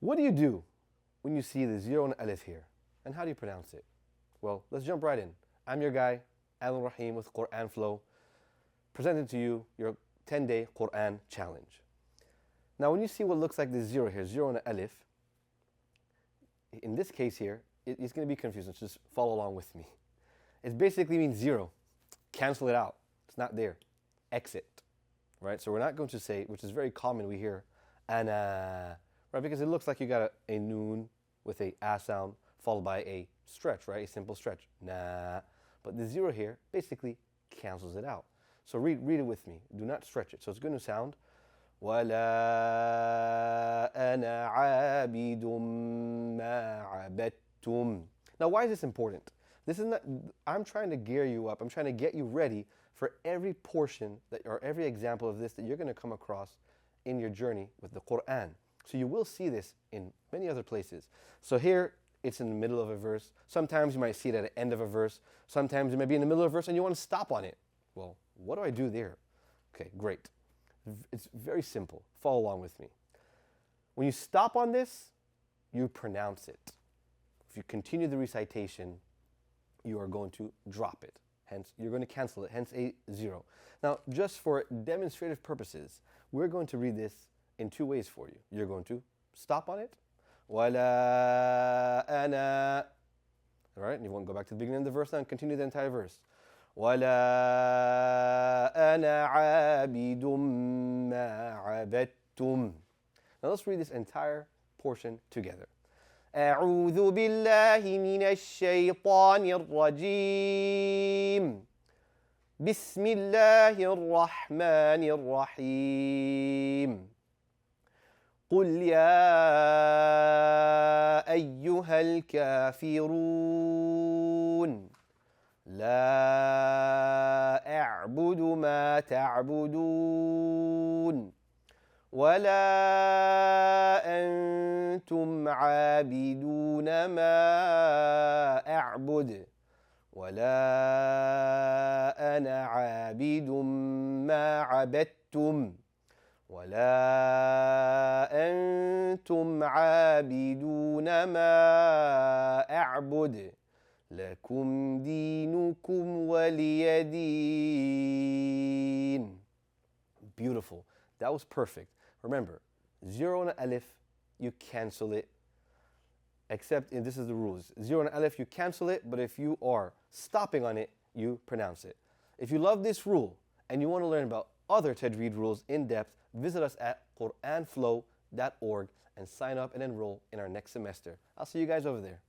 What do you do when you see the zero and alif here? And how do you pronounce it? Well, let's jump right in. I'm your guy, Alim Rahim with Quran Flow, presenting to you your 10-day Quran challenge. Now, when you see what looks like the zero here, zero and alif, in this case here, it's going to be confusing, so just follow along with me. It basically means zero. Cancel it out. It's not there. Exit. Right? So we're not going to say, which is very common, we hear, ana, right? Because it looks like you got a noon with a sound followed by a stretch, right? A simple stretch. Nah. But the zero here basically cancels it out. So read it with me. Do not stretch it. So it's going to sound وَلَا أَنَا عَابِدٌ مَا عَبَدتُّمْ. Now, why is this important? This is not, I'm trying to gear you up. I'm trying to get you ready for every portion that, or every example of this that you're going to come across in your journey with the Quran. So you will see this in many other places. So here, it's in the middle of a verse. Sometimes you might see it at the end of a verse. Sometimes it may be in the middle of a verse and you want to stop on it. Well, what do I do there? Okay, great. It's very simple. Follow along with me. When you stop on this, you pronounce it. If you continue the recitation, you are going to drop it. Hence, you're going to cancel it, hence a zero. Now, just for demonstrative purposes, we're going to read this in two ways for you. You're going to stop on it. وَلَا أَنَا. All right, and you want to go back to the beginning of the verse now and continue the entire verse. وَلَا أَنَا عَابِدٌ مَا عَبَدتُّمْ. Now let's read this entire portion together. أعوذ بالله من الشيطان الرجيم. بسم الله الرحمن الرحيم. قل يا أيها الكافرون لا أعبد ما تعبدون ولا أنتم عابدون ما أعبد ولا أنا عابد ما عبدتم ولا أنتم عابدون ما أعبد لكم دينكم ولي دين. Beautiful. That was perfect. Remember, zero and alif, you cancel it. Except, and this is the rules. Zero and alif, you cancel it, but if you are stopping on it, you pronounce it. If you love this rule and you want to learn about other tajweed rules in depth, visit us at quranflow.org and sign up and enroll in our next semester. I'll see you guys over there.